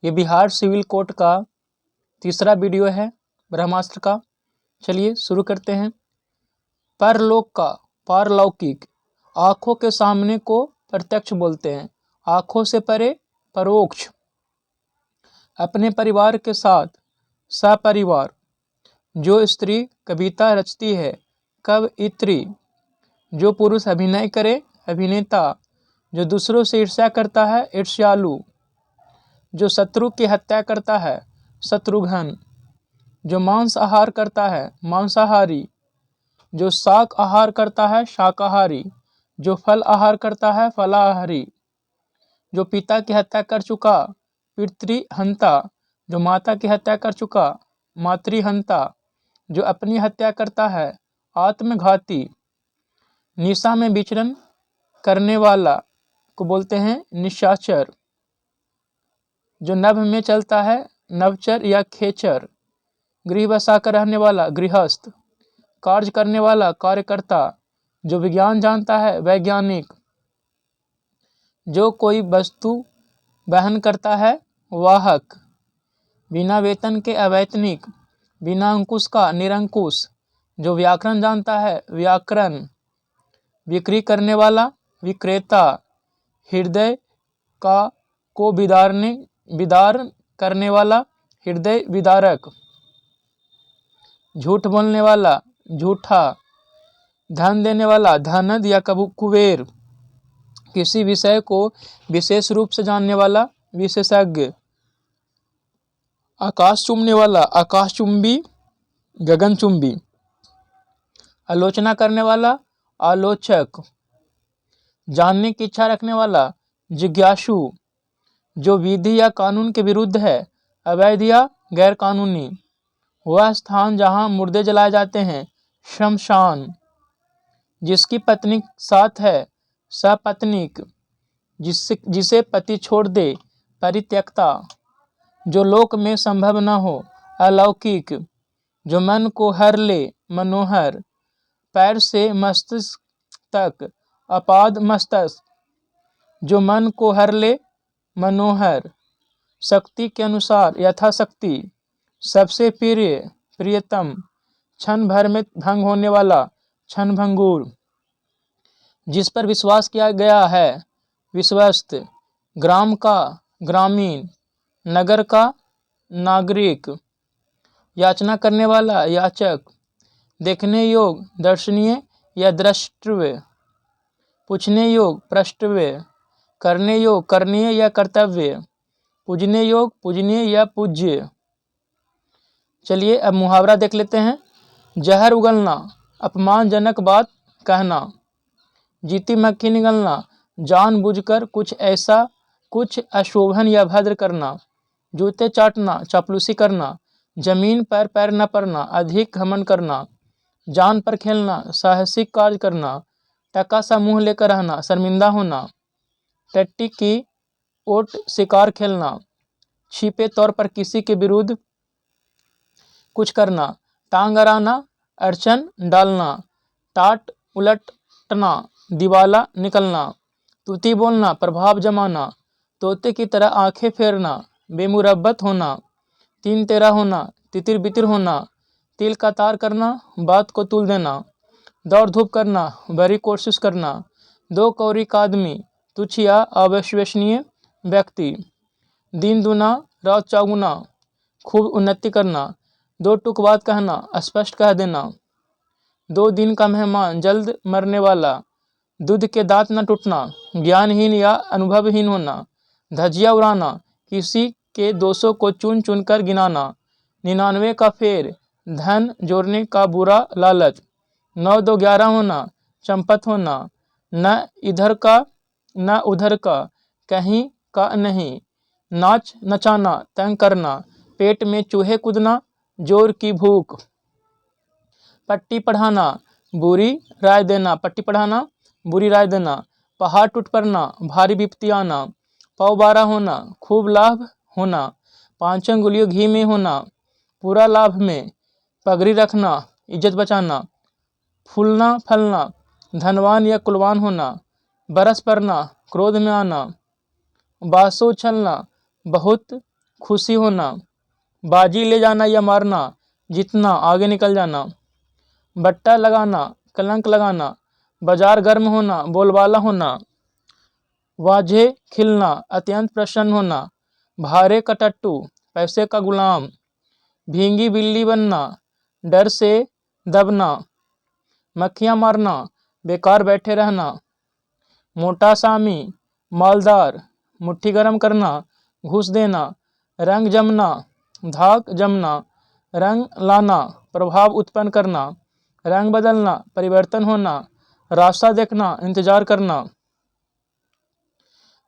ये Bihar civil court का तीसरा वीडियो है ब्रह्मास्त्र का। चलिए शुरू करते हैं। परलोक का पारलौकिक, आँखों के सामने को प्रत्यक्ष बोलते हैं, आँखों से परे परोक्ष। अपने परिवार के साथ सपरिवार, जो स्त्री कविता रचती है कवयित्री, जो पुरुष अभिनय करे अभिनेता, जो दूसरों से ईर्ष्या करता है ईर्ष्यालु, जो शत्रु की हत्या करता है शत्रुघ्न, जो मांस आहार करता है मांसाहारी, जो शाक आहार करता है शाकाहारी, जो फल आहार करता है फलाहारी, जो पिता की हत्या कर चुका पितृहंता, जो माता की हत्या कर चुका मातृहंता, जो अपनी हत्या करता है आत्मघाती, निशा में विचरण करने वाला को बोलते हैं निशाचर, जो नभ में चलता है नवचर या खेचर, गृह बसाकर रहने वाला गृहस्थ, कार्य करने वाला कार्यकर्ता, जो विज्ञान जानता है वैज्ञानिक, जो कोई वस्तु वहन करता है वाहक, बिना वेतन के अवैतनिक, बिना अंकुश का निरंकुश, जो व्याकरण जानता है व्याकरण, बिक्री करने वाला विक्रेता, हृदय का को विदार करने वाला हृदय विदारक, झूठ बोलने वाला झूठा, धन देने वाला धनद या कुबेर, किसी विषय को विशेष रूप से जानने वाला विशेषज्ञ, आकाश चूमने वाला आकाशचुंबी गगनचुंबी, आलोचना करने वाला आलोचक, जानने की इच्छा रखने वाला जिज्ञासु, जो विधि या कानून के विरुद्ध है अवैध या गैर कानूनी, वह स्थान जहां मुर्दे जलाए जाते हैं शमशान, जिसकी पत्नी साथ है सपत्नीक, जिसे पति छोड़ दे परित्यक्ता, जो लोक में संभव न हो अलौकिक, जो मन को हर ले मनोहर, पैर से मस्तिष्क तक अपाद मस्तक, जो मन को हर ले मनोहर, शक्ति के अनुसार यथाशक्ति, सबसे प्रिय प्रियतम, क्षण भर में भंग होने वाला क्षणभंगुर, जिस पर विश्वास किया गया है विश्वस्त, ग्राम का ग्रामीण, नगर का नागरिक, याचना करने वाला याचक, देखने योग दर्शनीय या द्रष्टव्य, पूछने योग प्रष्टव्य, करने योग करणीय या कर्तव्य, पूजने योग पूजनीय या पूज्य। चलिए अब मुहावरा देख लेते हैं। जहर उगलना, अपमानजनक बात कहना, जीती मक्खी निगलना, जानबूझकर कुछ अशोभन या भद्र करना, जूते चाटना चापलूसी करना, जमीन पर पैर न पड़ना अधिक घमंड करना, जान पर खेलना साहसिक कार्य करना, टका सा मुंह लेकर रहना शर्मिंदा होना, टट्टी की ओट शिकार खेलना, छिपे तौर पर किसी के विरुद्ध कुछ करना, टांग अड़ाना अड़चन डालना, टाट उलटना दिवाला निकलना, तूती बोलना प्रभाव जमाना, तोते की तरह आंखें फेरना बेमुरब्बत होना, तीन तेरा होना तितिर बितिर होना, तिल का तार करना बात को तुल देना, दौड़ धूप करना बड़ी कोशिश करना, दो कौड़ी का आदमी तुच्छ या अविश्वसनीय व्यक्ति, दिन दुना रात चौगुना खूब उन्नति करना, दो टुक बात कहना स्पष्ट कह देना, दो दिन का मेहमान जल्द मरने वाला, दूध के दांत न टूटना, ज्ञानहीन या अनुभवहीन होना, धज्जियां उड़ाना किसी के दोषों को चुन चुन कर गिनाना, 99 का फेर, धन जोड़ने का बुरा लालच, 9 2 11 होना चंपत होना, न इधर का न उधर का कहीं का नहीं, नाच नचाना तंग करना, पेट में चूहे कूदना जोर की भूख, पट्टी पढ़ाना बुरी राय देना पट्टी पढ़ाना बुरी राय देना, पहाड़ टूट पड़ना भारी विपत्ति आना, पौ बारह होना खूब लाभ होना, 5 अंगुलियों घी में होना पूरा लाभ में, पगड़ी रखना इज्जत बचाना, फूलना फलना धनवान या कुलवान होना, बरस पड़ना क्रोध में आना, बासो उछलना बहुत खुशी होना, बाजी ले जाना या मारना, जीतना, आगे निकल जाना, बट्टा लगाना, कलंक लगाना, बाजार गर्म होना, बोलबाला होना, वाझे खिलना, अत्यंत प्रसन्न होना, भारे का टट्टू, पैसे का गुलाम, भींगी बिल्ली बनना, डर से दबना, मक्खियाँ मारना, बेकार बैठे रहना, मोटा सामी, मालदार, मुट्ठी गरम करना, घूस देना, रंग जमना, धाक जमना, रंग लाना, प्रभाव उत्पन्न करना, रंग बदलना, परिवर्तन होना, रास्ता देखना, इंतजार करना,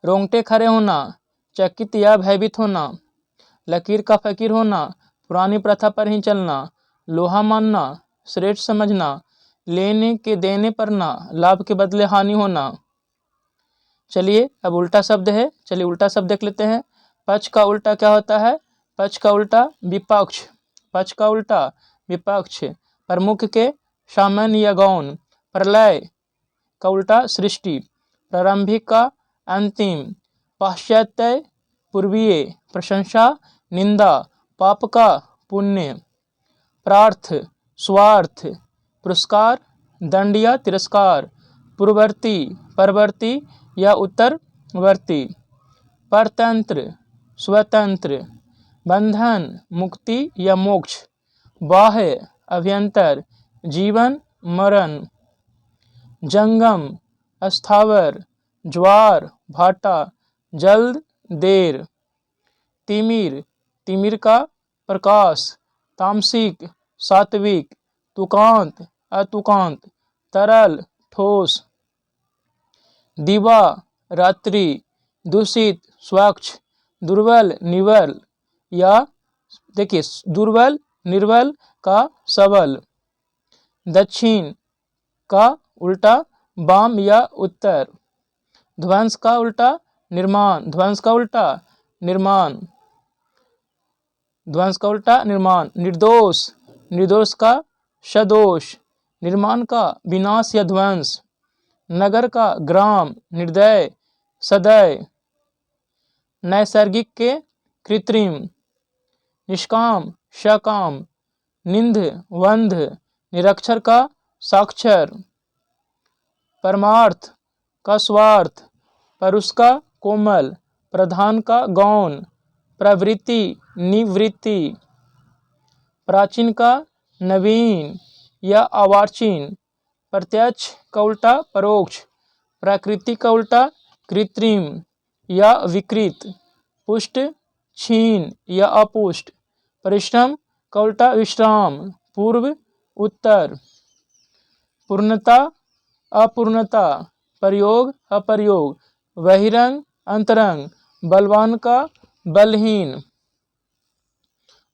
रोंगटे खड़े होना, चकित या भयभीत होना, लकीर का फकीर होना, पुरानी प्रथा पर ही चलना, लोहा मानना, श्रेष्ठ समझना, लेने के देने पर ना, लाभ के बदले हानि होना। चलिए अब उल्टा शब्द है, चलिए उल्टा शब्द देख लेते हैं। पक्ष का उल्टा क्या होता है? पक्ष का उल्टा विपक्ष, पक्ष का उल्टा विपक्ष, प्रमुख के सामान्य या गौण, प्रलय का उल्टा सृष्टि, प्रारंभिक का अंतिम, पाश्चात्य पूर्वीय, प्रशंसा निंदा, पाप का पुण्य, प्रार्थ स्वार्थ, पुरस्कार दंड या तिरस्कार, पूर्ववर्ती परवर्ती या उत्तरवर्ती, परतंत्र स्वतंत्र, बंधन मुक्ति या मोक्ष, बाह्य अभ्यंतर, जीवन मरण, जंगम अस्थावर, ज्वार भाटा, जल्द देर, तिमिर तिमिर का प्रकाश, तामसिक सात्विक, तुकांत अतुकांत, तरल ठोस, दिवा रात्रि, दूषित स्वच्छ, दुर्बल निर्बल या देखिए दुर्बल निर्बल का सबल, दक्षिण का उल्टा वाम या उत्तर, ध्वंस का उल्टा निर्माण, ध्वंस का उल्टा निर्माण, ध्वंस का उल्टा निर्माण, निर्दोष निर्दोष का सदोष, निर्माण का विनाश या ध्वंस, नगर का ग्राम, निर्दय सदय, नैसर्गिक के कृत्रिम, निष्काम सकाम, निंद वंध, निरक्षर का साक्षर, परमार्थ का स्वार्थ, परुष का कोमल, प्रधान का गौण, प्रवृत्ति निवृत्ति, प्राचीन का नवीन या अवाचीन, प्रत्यक्ष का उल्टा परोक्ष, प्रकृति का उल्टा कृत्रिम या विकृत, पुष्ट क्षीण या अपुष्ट, परिश्रम का उल्टा विश्राम, पूर्व उत्तर, पूर्णता अपूर्णता, प्रयोग अप्रयोग, बहिरंग अंतरंग, बलवान का बलहीन,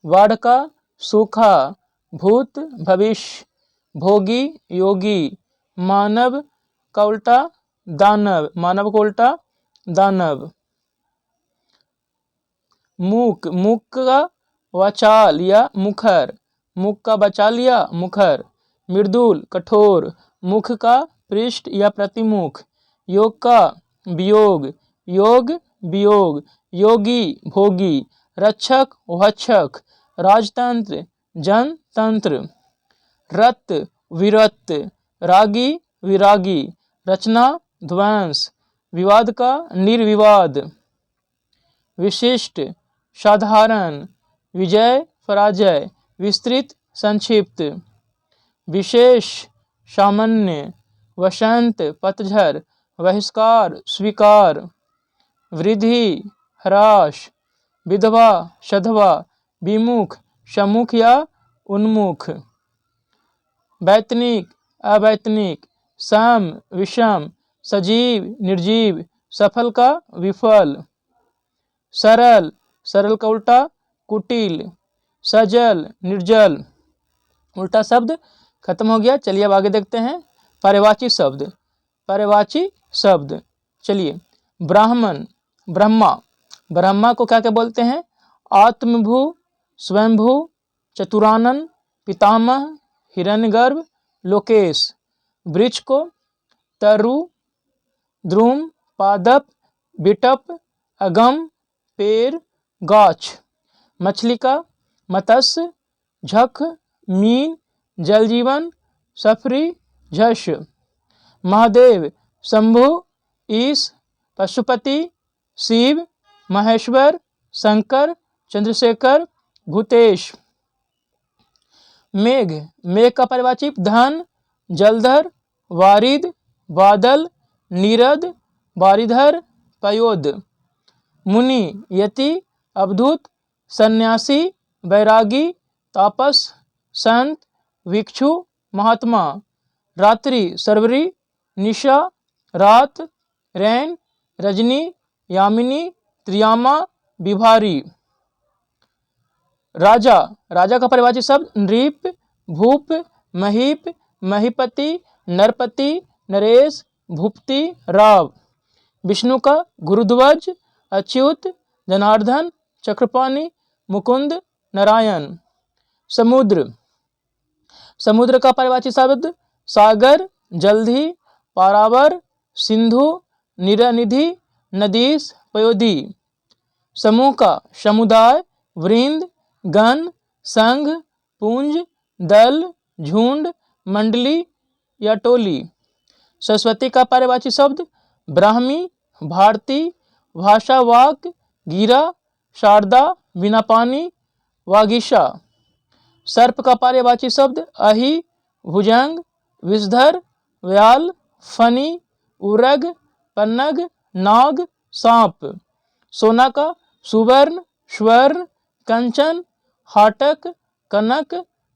वाड़ का सूखा, भूत भविष्य, भोगी योगी, मानव का उल्टा दानव, मानव का उल्टा दानव, मूक मूक का वाचाल या मुखर, मुख का बचाल या मुखर, मृदुल कठोर, मुख का पृष्ठ या प्रतिमुख, योग का वियोग, योग वियोग, योगी भोगी, रक्षक वक्षक, राजतंत्र जनतंत्र, रत विरत, रागी विरागी, रचना ध्वंस, विवाद का निर्विवाद, विशिष्ट साधारण, विजय पराजय, विस्तृत संक्षिप्त, विशेष सामान्य, वसंत पतझर, बहिष्कार स्वीकार, वृद्धि ह्रास, विधवा सधवा, विमुख सम्मुख या उन्मुख, वैतनिक अवैतनिक, सम विषम, सजीव निर्जीव, सफल का विफल, सरल सरल का उल्टा कुटिल, सजल निर्जल। उल्टा शब्द खत्म हो गया। चलिए अब आगे देखते हैं पर्यायवाची शब्द। पर्यायवाची शब्द चलिए, ब्राह्मण ब्रह्मा, ब्रह्मा को क्या क्या बोलते हैं? आत्मभू, स्वयंभू, चतुरानन, पितामह, हिरण्यगर्भ, लोकेश। वृक्ष को तरु, द्रुम, पादप, बिटप, अगम, पेड़, गाछ। मछली का, मत्स्य, झख, मीन, जल जीवन, सफरी, झष। महादेव, शंभु, ईश, पशुपति, शिव, महेश्वर, शंकर, चंद्रशेखर, भूतेश। मेघ, मेघ का परिवाची धन, जलधर, वारिद, बादल, नीरद, बारिधर, पयोद। मुनि, यति, अवधूत, सन्यासी, बैरागी, तापस, संत, भिक्षु, महात्मा। रात्रि, सर्वरी, निशा, रात, रैन, रजनी, यामिनी, त्रियामा, विभारी। राजा, राजा का परिभाषित शब्द नृप, भूप, महीप, महीपति, नरपति, नरेश, भूपति, राव। विष्णु का गुरुध्वज, अच्युत, जनार्दन, चक्रपाणि, मुकुंद, नारायण। समुद्र, समुद्र का परिभाषित शब्द सागर, जलधि, पारावर, सिंधु, निरनिधि, नदीस, पयोधी। समूह का समुदाय, वृंद, गण, संघ, पुंज, दल, झुंड, मंडली या टोली। सरस्वती का पारिभाषिक शब्द ब्राह्मी, भारती, भाषावाक, गिरा, शारदा, बिना पानी, वागीशा। सर्प का पारिभाषिक शब्द अहि, भुजंग, विषधर, व्याल, फनी, उरग, पन्नग, नाग, सांप। सोना का सुवर्ण, स्वर्ण, कंचन, हाटक, कनक,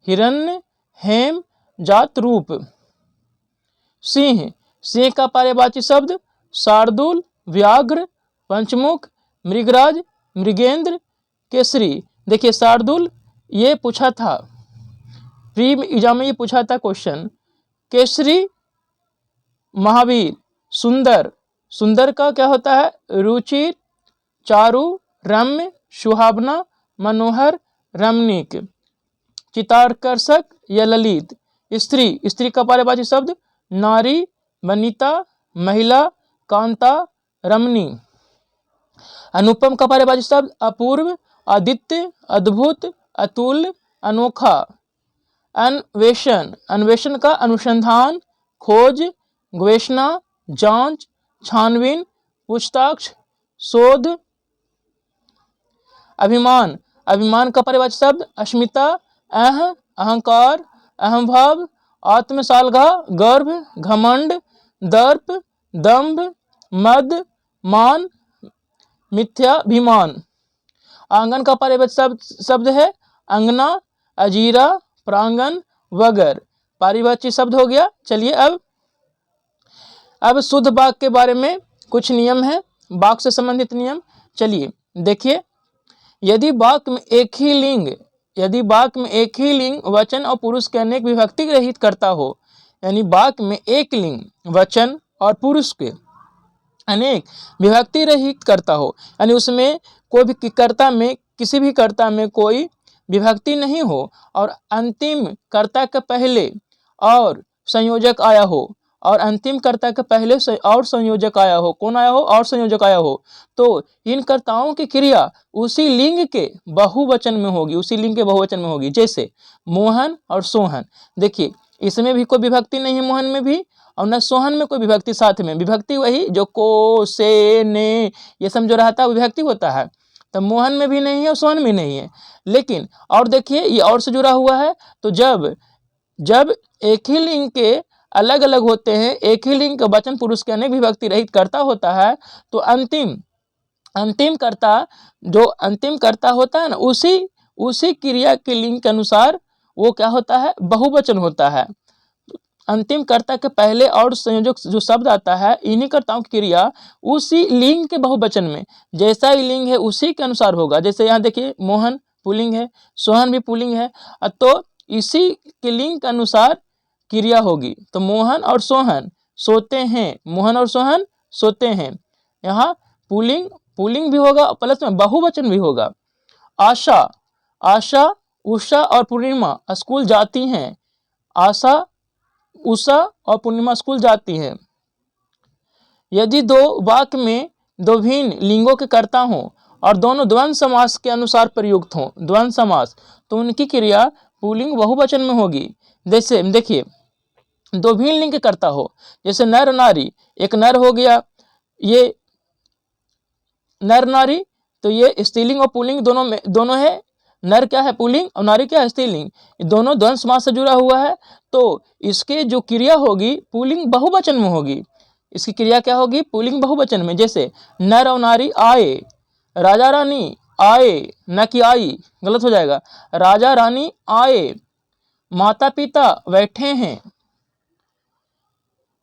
हिरण्य, हेम, जात रूप। सिंह, सिंह का पारिभाषिक शब्द शार्दूल, व्याघ्र, पंचमुख, मृगराज, मृगेंद्र, केसरी। देखिए शार्दूल ये पूछा था प्री एग्जाम में, ये पूछा था क्वेश्चन। केसरी महावीर। सुंदर, सुंदर का क्या होता है रुचिर, चारु, रम्य, सुहावना, मनोहर, रमणीक। चित्ताकर्षक या ललित। स्त्री, स्त्री का पारिभाषिक शब्द नारी, वनिता, महिला, कांता, रमणी। अनुपम का पारिभाषिक शब्द अपूर्व, अद्वितीय, अद्भुत, अतुल्य, अनोखा। अन्वेषण, अन्वेषण का अनुसंधान, खोज, गवेषणा, जांच, छानबीन, पूछताछ, शोध। अभिमान, अभिमान का परिभाषित शब्द अस्मिता, अहंकार, अहंभाव, आत्मसालघा, गर्भ, घमंड, दर्प, दंभ, मद, मान, मिथ्याभिमान। आंगन का पारिभाषिक शब्द है अंगना, अजीरा, प्रांगण, वगर। पारिभाषिक शब्द हो गया। चलिए अब शुद्ध वाक्य के बारे में कुछ नियम है, वाक्य से संबंधित नियम। चलिए देखिए, यदि वाक्य में एक ही लिंग वचन और पुरुष के अनेक विभक्ति रहित करता हो, यानी वाक्य में एक लिंग वचन और पुरुष के अनेक विभक्ति रहित करता हो, यानी उसमें कोई भी कर्ता में, किसी भी कर्ता में कोई विभक्ति नहीं हो और अंतिम कर्ता के पहले और संयोजक आया हो, और अंतिम कर्ता के पहले और संयोजक आया हो, कौन आया हो और संयोजक आया हो, तो इन कर्ताओं की क्रिया उसी लिंग के बहुवचन में होगी, उसी लिंग के बहुवचन में होगी। जैसे मोहन और सोहन, देखिए इसमें भी कोई विभक्ति नहीं है, मोहन में भी, और न सोहन में कोई विभक्ति साथ में। विभक्ति वही जो को, से, ने ये सब जो रहता है विभक्ति होता है, तो मोहन में भी नहीं है और सोहन में नहीं है। लेकिन और देखिए ये और से जुड़ा हुआ है, तो जब एक ही लिंग के अलग अलग होते हैं, एक ही लिंग का वचन पुरुष के अनेक विभक्ति रहित कर्ता होता है, तो अंतिम कर्ता जो अंतिम कर्ता होता है ना, उसी क्रिया के लिंग के अनुसार वो क्या होता है बहुवचन होता है। अंतिम कर्ता के पहले और संयोजक जो शब्द आता है, इन्हीं कर्ताओं की क्रिया उसी लिंग के बहुवचन में, जैसा ही लिंग है उसी के अनुसार होगा। जैसे यहाँ देखिए मोहन पुल्लिंग है, सोहन भी पुल्लिंग है, तो इसी के लिंग के अनुसार क्रिया होगी। तो मोहन और सोहन सोते हैं, मोहन और सोहन सोते हैं, यहाँ पुल्लिंग भी होगा प्लस में बहुवचन भी होगा। आशा, उषा और पूर्णिमा स्कूल जाती हैं, आशा, उषा और पूर्णिमा स्कूल जाती हैं। यदि दो वाक्य में दो भिन्न लिंगों के कर्ता हों और दोनों द्वंद्व समास के अनुसार प्रयुक्त हों, द्वंद्व समास, तो उनकी क्रिया पुल्लिंग बहुवचन में होगी। जैसे देखिए दो भिन्न लिंग करता हो, जैसे नर नारी, एक नर हो गया, ये नर नारी, तो ये स्त्रीलिंग और पुल्लिंग दोनों है। नर क्या है पुल्लिंग और नारी क्या है स्त्रीलिंग, दोनों द्वंद्व समास से जुड़ा हुआ है। तो इसके जो क्रिया होगी पुल्लिंग बहुवचन में होगी। इसकी क्रिया क्या होगी पुल्लिंग बहुवचन में। जैसे नर और नारी आए, राजा रानी आए, न कि आई, गलत हो जाएगा। राजा रानी आए, माता पिता बैठे हैं।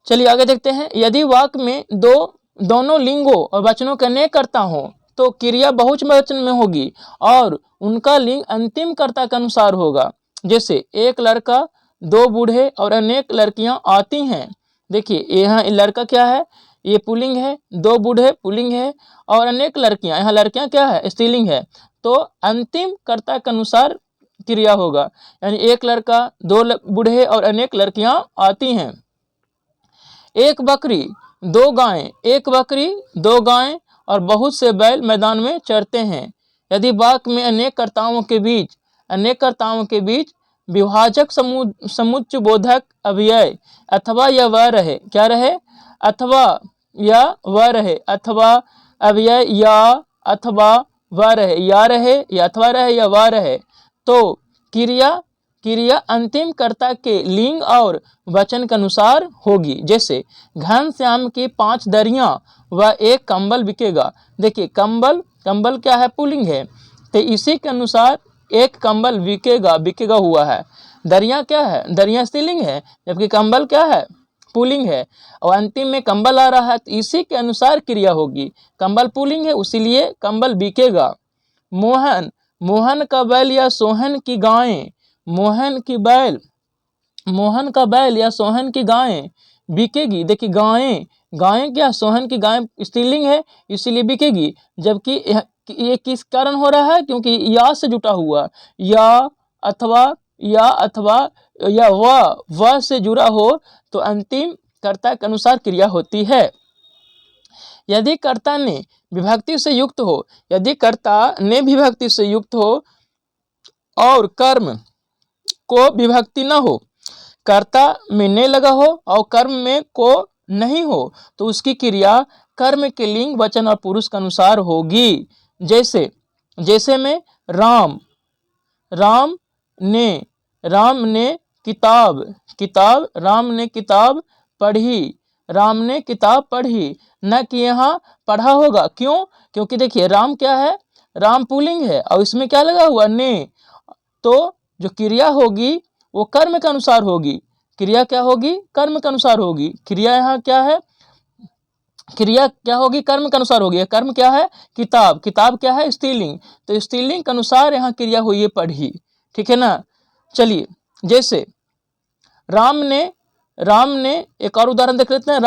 चलिए आगे देखते हैं। यदि वाक्य में दोनों लिंगों और वचनों का अनेक कर्ता हो तो क्रिया बहुवचन में होगी और उनका लिंग अंतिम कर्ता के अनुसार होगा। जैसे एक लड़का, दो बूढ़े और अनेक लड़कियां आती हैं। देखिए यहाँ लड़का क्या है, ये पुल्लिंग है, दो बूढ़े पुल्लिंग है और अनेक लड़कियां, यहाँ लड़कियां क्या है स्त्रीलिंग है। तो अंतिम कर्ता के अनुसार क्रिया होगा, यानी एक लड़का, दो बूढ़े और अनेक लड़कियां आती हैं। एक बकरी, दो गायें, एक बकरी, दो गायें और बहुत से बैल मैदान में चरते हैं। यदि वाक्य में अनेक कर्ताओं के बीच विभाजक समुच्चय बोधक अव्यय अथवा या वह रहे, क्या रहे, अथवा या वह रहे, अथवा अव्यय या अथवा वह रहे, या रहे या अथवा रहे या वह रहे, तो क्रिया अंतिम कर्ता के लिंग और वचन के अनुसार होगी। जैसे घनश्याम की 5 दरियां व एक कंबल बिकेगा। देखिए कंबल क्या है पुल्लिंग है, तो इसी के अनुसार एक कंबल बिकेगा हुआ है। दरियां क्या है, दरियां स्त्रीलिंग है, जबकि कंबल क्या है पुल्लिंग है, और अंतिम में कंबल आ रहा है, तो इसी के अनुसार क्रिया होगी। कंबल पुल्लिंग है उसीलिए कंबल बिकेगा। मोहन का बैल या सोहन की गायें, मोहन का बैल या सोहन की गायें बिकेगी। देखिए गायें क्या, सोहन की गायें स्त्रीलिंग है इसीलिए बिकेगी। जबकि ये किस कारण हो रहा है, क्योंकि या से जुटा हुआ, या अथवा या वह से जुड़ा हो तो अंतिम कर्ता के अनुसार क्रिया होती है। यदि कर्ता ने विभक्ति से युक्त हो, और कर्म को विभक्ति न हो, कर्ता में ने लगा हो और कर्म में को नहीं हो, तो उसकी क्रिया कर्म के लिंग वचन और पुरुष के अनुसार होगी। जैसे में राम ने किताब पढ़ी, न कि यहाँ पढ़ा होगा। क्यों, क्योंकि देखिए राम क्या है, राम पुल्लिंग है और इसमें क्या लगा हुआ ने, तो जो क्रिया होगी वो कर्म के अनुसार होगी। क्रिया क्या होगी, कर्म के अनुसार होगी। क्रिया यहाँ क्या है, क्रिया क्या होगी, कर्म के अनुसार होगी। कर्म क्या है, किताब क्या है स्त्रीलिंग, तो स्त्रीलिंग के अनुसार यहाँ क्रिया हुई है पढ़ी, ठीक है ना। चलिए जैसे राम ने एक और उदाहरण देख लेते हैं।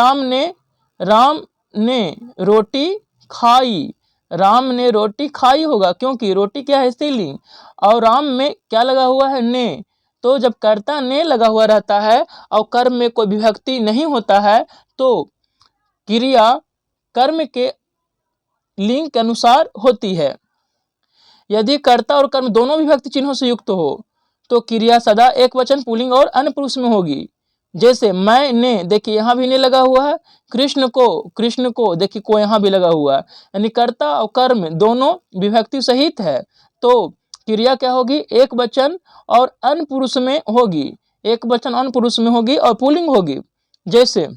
राम ने रोटी खाई, राम ने रोटी खाई होगा, क्योंकि रोटी क्या है स्त्रीलिंग और राम में क्या लगा हुआ है ने। तो जब कर्ता ने लगा हुआ रहता है और कर्म में कोई विभक्ति नहीं होता है तो क्रिया कर्म के लिंग के अनुसार होती है। यदि कर्ता और कर्म दोनों विभक्ति चिन्हों से युक्त हो तो क्रिया सदा एक वचन पुल्लिंग और अन्य पुरुष में होगी। जैसे मैंने, देखिए यहाँ भी ने लगा हुआ है। कृष्ण को देखिए को यहाँ भी लगा हुआ है, यानी कर्ता और कर्म दोनों विभक्ति सहित है, तो क्रिया क्या होगी, एक वचन और अन्य पुरुष में होगी, एक वचन अन्य पुरुष में होगी और पुल्लिंग होगी। जैसे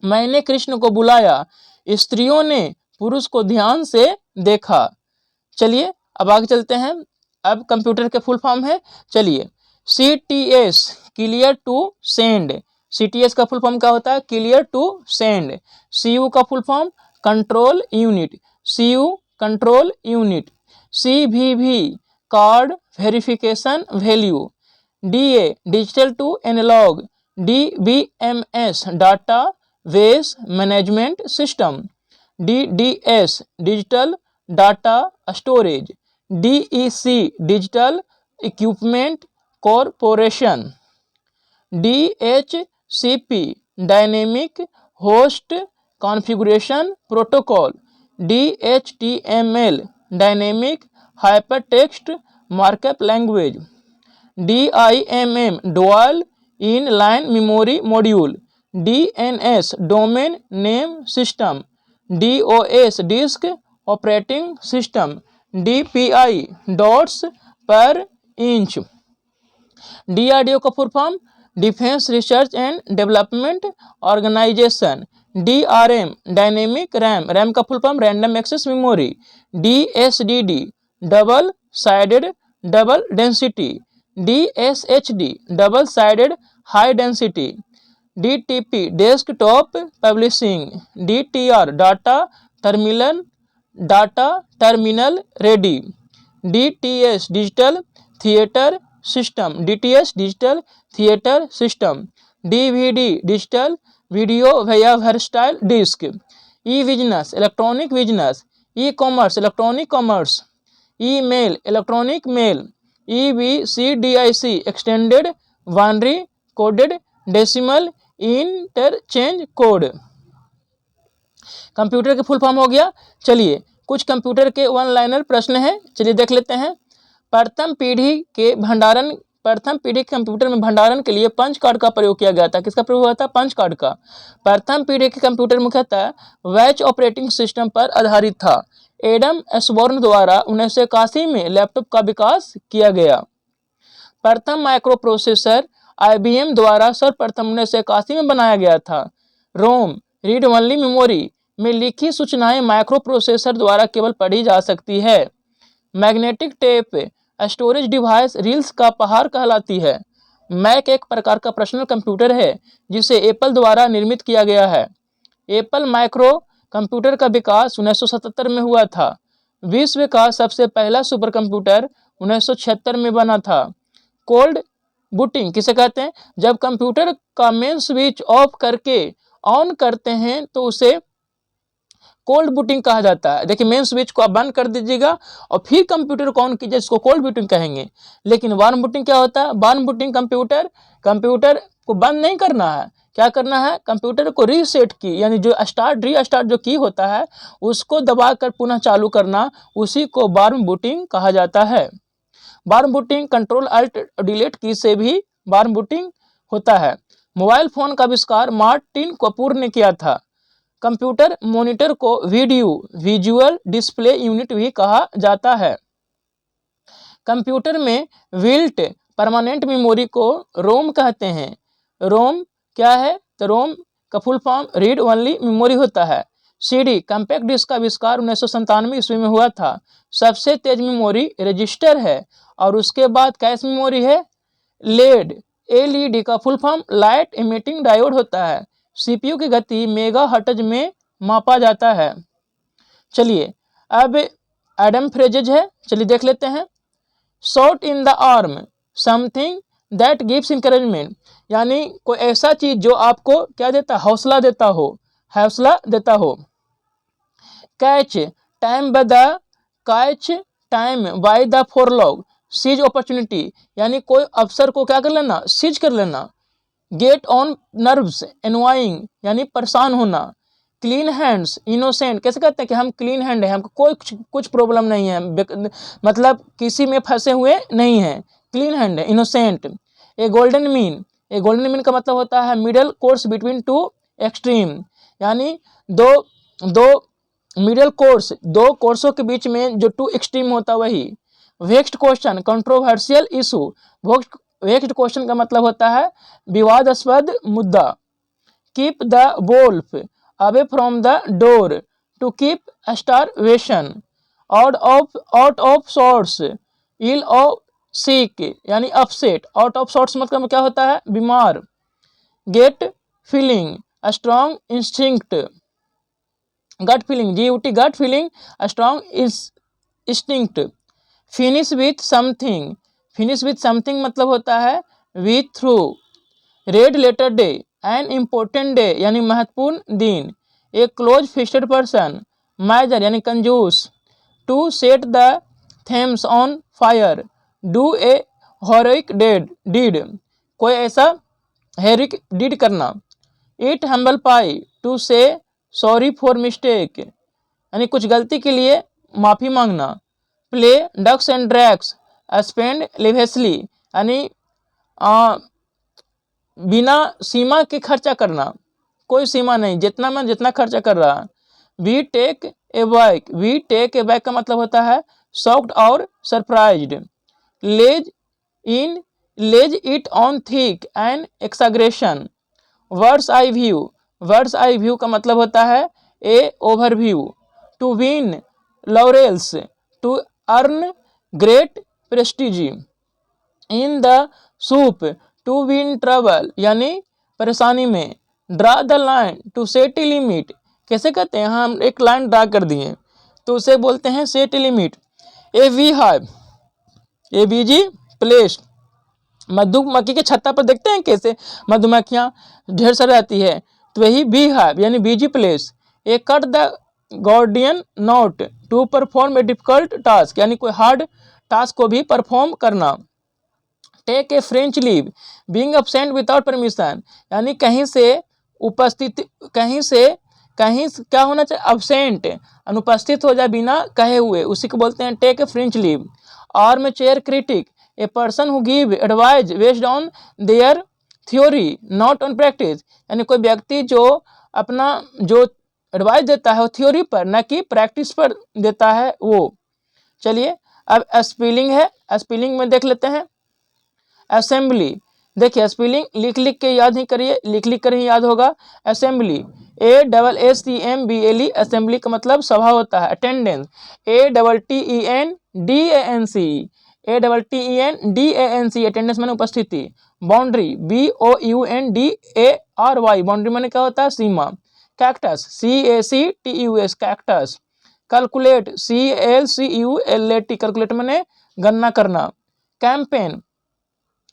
मैंने कृष्ण को बुलाया, स्त्रियों ने पुरुष को ध्यान से देखा। चलिए अब आगे चलते हैं। अब कंप्यूटर के फुल फॉर्म है, चलिए CTS clear to send. CTS का फुल फॉर्म क्या होता है, क्लियर टू सेंड। CU का full form control unit, CU control unit. CVV card verification value. DA digital to analog, DBMS data base management system. DDS digital data storage. DEC digital equipment corporation. DHCP dynamic host configuration protocol. DHTML dynamic hyper text markup language, DIMM dual in line memory module, DNS domain name system, DOS disk operating system, DPI dots per inch. DRDO का full form defence research and development organisation, DRM dynamic RAM, RAM का full form random access memory, DSDD double sided double density, DSHD double sided high density, DTP desktop publishing, DTR data terminal ready, DTS digital theatre system, DTS digital theatre system, DVD digital video वया versatile disc, e-business electronic business, e-commerce electronic commerce, email electronic mail, EBCDIC extended binary coded decimal interchange code. Computer के full form हो गया। चलिए कुछ computer के one liner प्रश्न हैं, चलिए देख लेते हैं। प्रथम पीढ़ी के कंप्यूटर में भंडारण के लिए पंच कार्ड का प्रयोग किया गया था। किसका प्रयोग हुआ था? पंच कार्ड का। प्रथम पीढ़ी के कंप्यूटर मुख्यतः वैच ऑपरेटिंग सिस्टम पर आधारित था। एडम एस्बॉर्न द्वारा 1981 में लैपटॉप का विकास किया गया। प्रथम माइक्रो प्रोसेसर IBM द्वारा सर्वप्रथम 1981 में बनाया गया था। रोम रीड ओनली मेमोरी में लिखी सूचनाएं माइक्रो प्रोसेसर द्वारा केवल पढ़ी जा सकती है। Magnetic tape storage device reels का पहाड़ कहलाती है। मैक एक प्रकार का पर्सनल कंप्यूटर है जिसे एप्पल द्वारा निर्मित किया गया है। एप्पल माइक्रो कंप्यूटर का विकास 1977 में हुआ था। विश्व का सबसे पहला सुपर कंप्यूटर 1976 में बना था। कोल्ड बूटिंग किसे कहते हैं? जब कंप्यूटर का मेन स्विच ऑफ करके ऑन करते हैं तो उसे कोल्ड बूटिंग कहा जाता है। देखिए मेन स्विच को आप बंद कर दीजिएगा और फिर कंप्यूटर को ऑन कीजिए, इसको कोल्ड बूटिंग कहेंगे। लेकिन वार्म बूटिंग क्या होता है? वार्म बूटिंग कंप्यूटर को बंद नहीं करना है, क्या करना है? कंप्यूटर को रीसेट की यानी जो रीस्टार्ट जो की होता है उसको दबाकर पुनः चालू करना, उसी को वार्म बूटिंग कहा जाता है। Warm booting control alt delete key से भी वार्म बूटिंग होता है। मोबाइल फोन का आविष्कार मार्टिन कपूर ने किया था। कंप्यूटर मॉनिटर को विजुअल डिस्प्ले यूनिट भी कहा जाता है। कंप्यूटर में बिल्ट परमानेंट मेमोरी को रोम कहते हैं। रोम क्या है? तो रोम का full form read only memory होता है। CD कॉम्पैक्ट डिस्क का आविष्कार 1997 ईस्वी में हुआ था। सबसे तेज मेमोरी रजिस्टर है और उसके बाद कैश मेमोरी है लेड। LED का full form light emitting diode होता है। CPU की गति मेगाहर्ट्ज में मापा जाता है। चलिए अब एडम फ्रेजेज है, चलिए देख लेते हैं। Shot in the arm something that gives encouragement, यानी कोई ऐसा चीज जो आपको क्या देता है? हौसला देता हो। Catch time by the forelock, seize opportunity, यानी कोई अवसर को क्या कर लेना? सीज कर लेना। गेट ऑन नर्व्स एनवाइंग, यानी परेशान होना। क्लीन हैंड्स इनोसेंट, कैसे कहते हैं कि हम क्लीन हैंड है, हमको कोई कुछ प्रॉब्लम नहीं है, मतलब किसी में फंसे हुए नहीं हैं। क्लीन हैंड है, इनोसेंट। ए गोल्डन मीन का मतलब होता है middle course between two extreme, यानी दो मिडल कोर्स, दो कोर्सों के बीच में जो टू एक्सट्रीम होता है वही। Vexed question controversial issue, vexed question का मतलब होता है विवादास्पद मुद्दा। Keep the wolf away from the door to keep starvation. Out of sorts ill of sick, यानी अपसेट। आउट ऑफ सॉर्ट्स मतलब क्या होता है? बीमार। Get feeling strong instinct, gut feeling GUT gut feeling strong instinct. Finish with something मतलब होता है with through. Red letter day an important day, यानी महत्वपूर्ण दिन। A close fisted person miser, यानी कंजूस। To set the Thames on fire, do a heroic deed, कोई ऐसा हेरोइक डीड करना। Eat humble pie, to say sorry for mistake, यानी कुछ गलती के लिए माफ़ी मांगना। Play ducks and drags, spend लेवियसली यानी बिना सीमा के खर्चा करना, कोई सीमा नहीं, जितना मैं जितना खर्चा कर रहा। We take a back, we take a back का मतलब होता है शॉक्ड और surprised. Lays in, lays it on thick and exaggeration. Words eye view, words eye view का मतलब होता है a overview. To win laurels, to earn great prestige. In the soup, to win trouble यानी परेशानी में। Draw the line, to set a limit, कैसे कहते हैं, यहाँ हम एक लाइन ड्रा कर दिए तो उसे बोलते हैं set a limit. A bee hive, a busy place, मधुमक्खी के छत्ता पर देखते हैं कैसे मधुमक्खियाँ ढेर सारी रहती है, तो वही बी हाइव यानी busy place. A cut the Gordian knot, to perform a difficult task यानी कोई हार्ड टास्क को भी परफॉर्म करना। Take a French leave, being absent without permission यानी कहीं से उपस्थित, कहीं क्या होना चाहिए, एब्सेंट, अनुपस्थित हो जाए बिना कहे हुए, उसी को बोलते हैं take a French leave. Arm chair critic, a person who give advise based on their theory not on practice यानी कोई व्यक्ति जो अपना जो एडवाइस देता है वो थ्योरी पर न कि प्रैक्टिस पर देता है वो। चलिए अब स्पेलिंग है, स्पेलिंग में देख लेते हैं। असेंबली, देखिए स्पेलिंग लिख लिख के याद ही करिए, लिख लिख कर ही याद होगा। असेंबली ASSEMBLE, असेंबली का मतलब सभा होता है। अटेंडेंस ATTENDANC, अटेंडेंस माने उपस्थिति। बाउंड्री BOUNDARY, बाउंड्री माने क्या होता है, सीमा। Cactus CACTUS, cactus. Calculate CALCULAT, calculate माने गणना करना। कैंपेन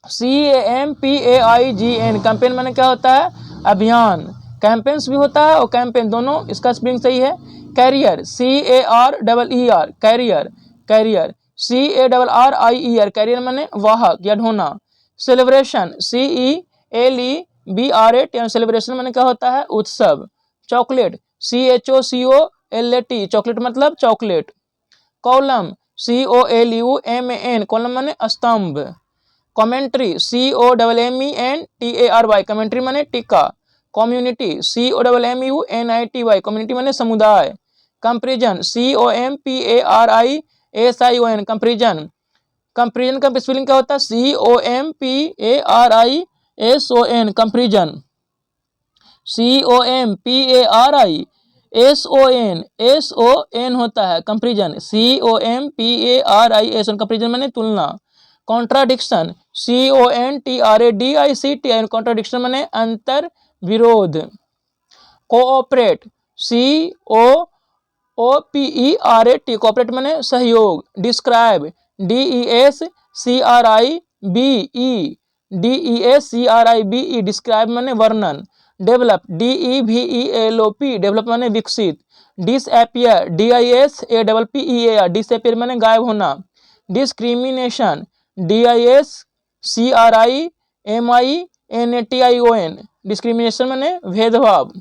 CAMPAIGN, कैंपेन माने क्या होता है, अभियान। कैंपेन्स भी होता है और कैंपेन दोनों, इसका स्पेलिंग सही है। Career CAREER, career, carrier. CARRIER, carrier माने वाहक या ढोना। सेलिब्रेशन CELEBRAT, सेलिब्रेशन माने क्या होता है, उत्सव। चॉकलेट CHOCOLAT, चॉकलेट मतलब चॉकलेट। कॉलम COLUMN, कॉलम माने स्तंभ। कमेंट्री COMMENTARY, कमेंट्री माने टीका। कम्युनिटी COMMUNITY, कम्युनिटी माने समुदाय। Comparison COMPARISION, comparison. कंपैरिजन का स्पेलिंग क्या होता है, COMPARISON, कंपैरिजन। COMPARISON होता है कंपैरिजन। COMPARISON, कंपैरिजन माने तुलना। कॉन्ट्राडिक्शन CONTRADICTI, कॉन्ट्राडिक्शन माने अंतर विरोध। कोऑपरेट COOPERAT, कोऑपरेट माने सहयोग। डिस्क्राइब DESCRIBE, डिस्क्राइब माने वर्णन। डेवलप DEVELOP, डेवलप माने विकसित। डिसअपियर DISAPPEAR, डिसअपियर माने गायब होना। डिस्क्रिमिनेशन DISCRIMINATION, डिस्क्रिमिनेशन माने भेदभाव।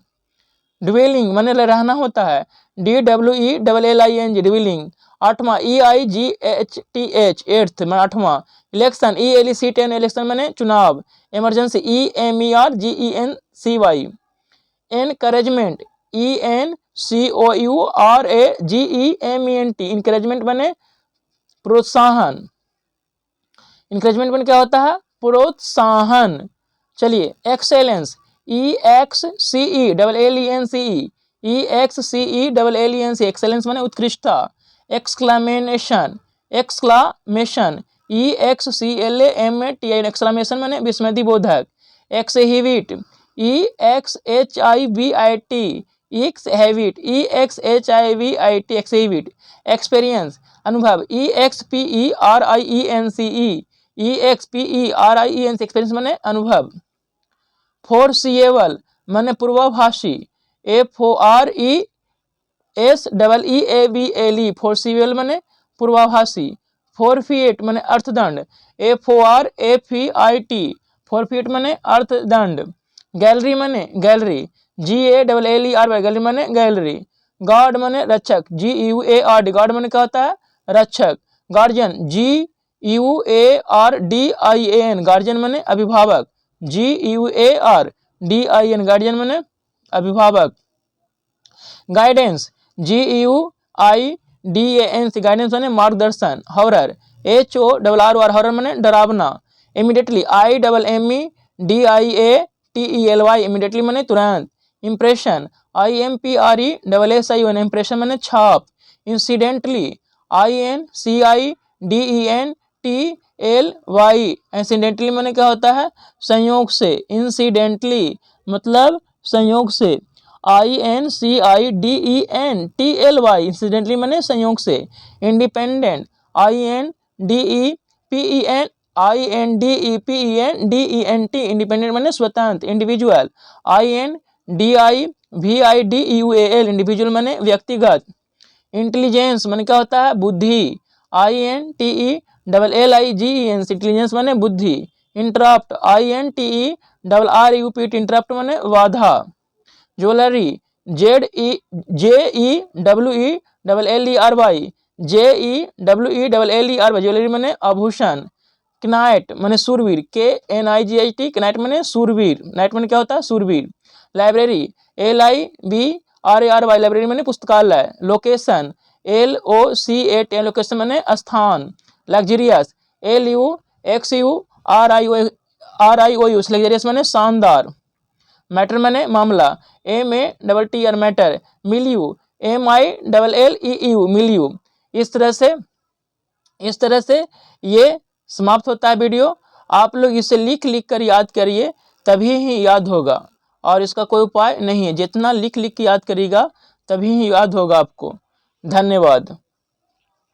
ड्वेलिंग माने रहना होता है। DWELLING, dwelling. आठवां EIGHTH, एट्थ माने आठवां। इलेक्शन ELECTION, इलेक्शन माने चुनाव। Emergency EMERGENCY। Encouragement ENCOURAGEMENT, encouragement माने प्रोत्साहन। इंकरेजमेंट माने क्या होता है, प्रोत्साहन। चलिए एक्सेलेंस EXCELLENCE, एक्सेलेंस माने उत्कृष्टता। एक्सक्लामेशन EXCLAMATI, एक्सक्लामेशन माने विस्मयबोधक। Exhibit EXHIBIT, exhibit. एक्सपीरियंस अनुभव EXPERIENCE, एक्सपीरियंस माने अनुभव। फोरसीएबल माने पूर्वाभासी। FORESEEABLE, फोरसीएबल माने पूर्वाभासी। फोरफिएट माने अर्थदंड। FORFEIT, फोरफिएट माने अर्थदंड। गैलरी माने गैलरी। GALLERY, गैलरी माने गैलरी। गार्ड माने रक्षक, GUARD, गार्ड माने क्या होता है, रक्षक। गार्जियन, GUARDIAN, गार्जियन माने अभिभावक, GUARDIAN, गार्जियन माने अभिभावक। गाइडेंस, GUIDANS, गाइडेंस माने मार्गदर्शन। हॉरर, HORROR, हॉरर माने डरावना। इमीडिएटली, IMMEDIATELY, इमीडिएटली माने तुरंत। इम्प्रेशन, IMPRESSION, इम्प्रेशन माने छाप। इंसिडेंटली, INCIDENTLY, इंसिडेंटली माने क्या होता है, संयोग से। इंसिडेंटली मतलब संयोग से। INCIDENTLY, इंसिडेंटली माने संयोग से। इंडिपेंडेंट, INDEPENDENT, इंडिपेंडेंट माने स्वतंत्र। इंडिविजुअल, INDIVIDUAL, इंडिविजुअल माने व्यक्तिगत। इंटेलिजेंस माने क्या होता है, बुद्धि, INTELLIGENS, इंटेलिजेंस माने बुद्धि। इंटरप्ट, INTERRUPT, इंटरप्ट माने बाधा। ज्वेलरी, JEWELLERY, JEWELLERY, ज्वेलरी माने आभूषण। नाइट माने सूरवीर, KNIGHT, नाइट माने सूरवीर। नाइट माने क्या होता है, सूरवीर। लाइब्रेरी, LIBRARY, लाइब्रेरी माने पुस्तकालय। लोकेशन, LOCAT, लोकेशन माने स्थान। लग्जरियस, LUXURIOUS, लग्जरियस माने शानदार। मैटर माने मामला, MATTER, matter. Milieu, MILLEU, milieu. इस तरह से ये समाप्त होता है वीडियो। आप लोग इसे लिख कर याद करिए, तभी ही याद होगा, और इसका कोई उपाय नहीं है। जितना लिख के याद करिएगा तभी ही याद होगा आपको। धन्यवाद।